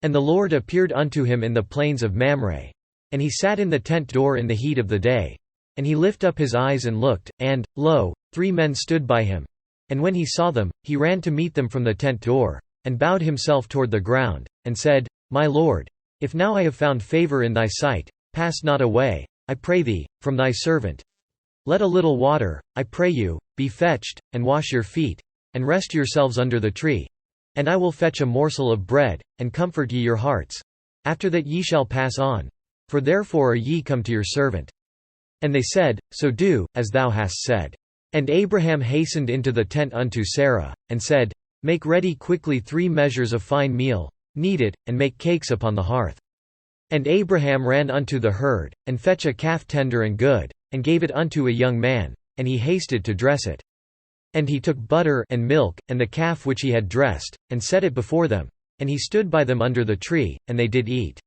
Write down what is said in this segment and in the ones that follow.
And the Lord appeared unto him in the plains of Mamre. And he sat in the tent door in the heat of the day. And he lifted up his eyes and looked, and, lo, 3 men stood by him. And when he saw them, he ran to meet them from the tent door, and bowed himself toward the ground, and said, My Lord, if now I have found favor in thy sight, pass not away, I pray thee, from thy servant. Let a little water, I pray you, be fetched, and wash your feet, and rest yourselves under the tree. And I will fetch a morsel of bread, and comfort ye your hearts. After that ye shall pass on. For therefore are ye come to your servant. And they said, So do, as thou hast said. And Abraham hastened into the tent unto Sarah, and said, Make ready quickly 3 measures of fine meal, knead it, and make cakes upon the hearth. And Abraham ran unto the herd, and fetched a calf tender and good, and gave it unto a young man, and he hasted to dress it. And he took butter and milk, and the calf which he had dressed, and set it before them, and he stood by them under the tree, and they did eat.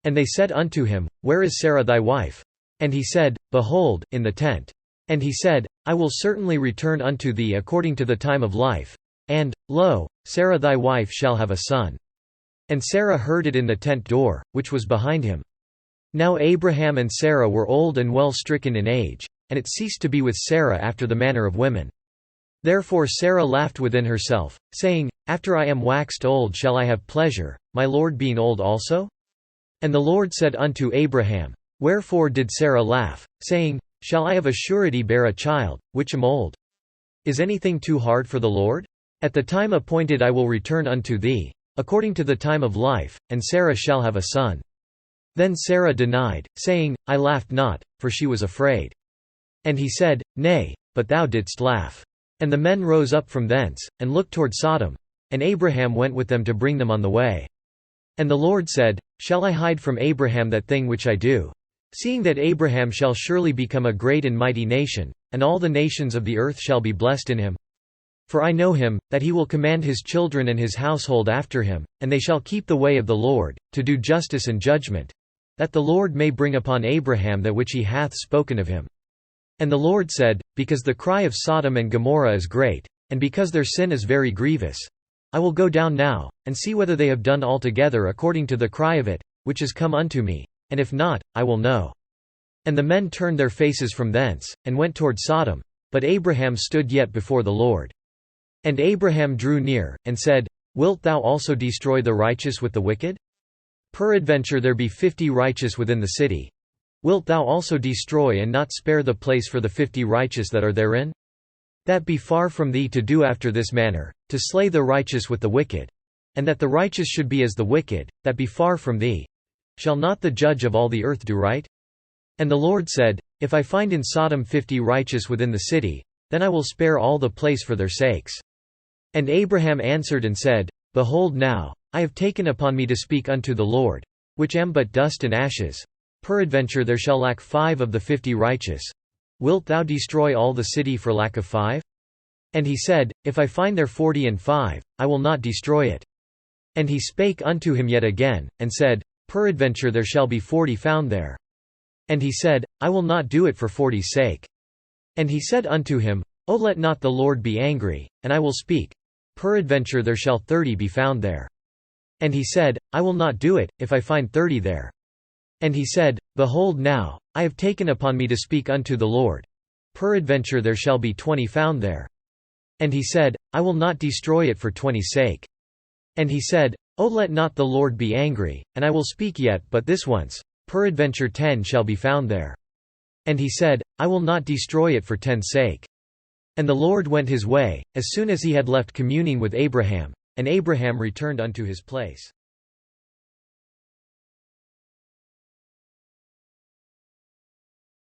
And they said unto him, Where is Sarah thy wife? And he said, Behold, in the tent. And he said, I will certainly return unto thee according to the time of life. And, lo, Sarah thy wife shall have a son. And Sarah heard it in the tent door, which was behind him. Now Abraham and Sarah were old and well stricken in age, and it ceased to be with Sarah after the manner of women. Therefore Sarah laughed within herself, saying, After I am waxed old shall I have pleasure, my Lord being old also? And the Lord said unto Abraham, Wherefore did Sarah laugh, saying, Shall I of a surety bear a child, which am old? Is anything too hard for the Lord? At the time appointed I will return unto thee, according to the time of life, and Sarah shall have a son. Then Sarah denied, saying, I laughed not, for she was afraid. And he said, Nay, but thou didst laugh. And the men rose up from thence, and looked toward Sodom. And Abraham went with them to bring them on the way. And the Lord said, Shall I hide from Abraham that thing which I do? Seeing that Abraham shall surely become a great and mighty nation, and all the nations of the earth shall be blessed in him. For I know him, that he will command his children and his household after him, and they shall keep the way of the Lord, to do justice and judgment, that the Lord may bring upon Abraham that which he hath spoken of him. And the Lord said, Because the cry of Sodom and Gomorrah is great, and because their sin is very grievous, I will go down now, and see whether they have done altogether according to the cry of it, which is come unto me, and if not, I will know. And the men turned their faces from thence, and went toward Sodom, but Abraham stood yet before the Lord. And Abraham drew near, and said, Wilt thou also destroy the righteous with the wicked? Peradventure there be 50 righteous within the city. Wilt thou also destroy and not spare the place for the 50 righteous that are therein? That be far from thee to do after this manner, to slay the righteous with the wicked. And that the righteous should be as the wicked, that be far from thee. Shall not the judge of all the earth do right? And the Lord said, If I find in Sodom 50 righteous within the city, then I will spare all the place for their sakes. And Abraham answered and said, Behold now, I have taken upon me to speak unto the Lord, which am but dust and ashes. Peradventure there shall lack 5 of the 50 righteous. Wilt thou destroy all the city for lack of 5? And he said, If I find there 40 and 5, I will not destroy it. And he spake unto him yet again, and said, Peradventure there shall be 40 found there. And he said, I will not do it for 40's sake. And he said unto him, O let not the Lord be angry, and I will speak. Peradventure there shall 30 be found there. And he said, I will not do it, if I find 30 there. And he said, Behold now, I have taken upon me to speak unto the Lord. Peradventure there shall be 20 found there. And he said, I will not destroy it for 20's sake. And he said, O let not the Lord be angry, and I will speak yet but this once. Peradventure 10 shall be found there. And he said, I will not destroy it for 10's sake. And the Lord went his way, as soon as he had left communing with Abraham, and Abraham returned unto his place.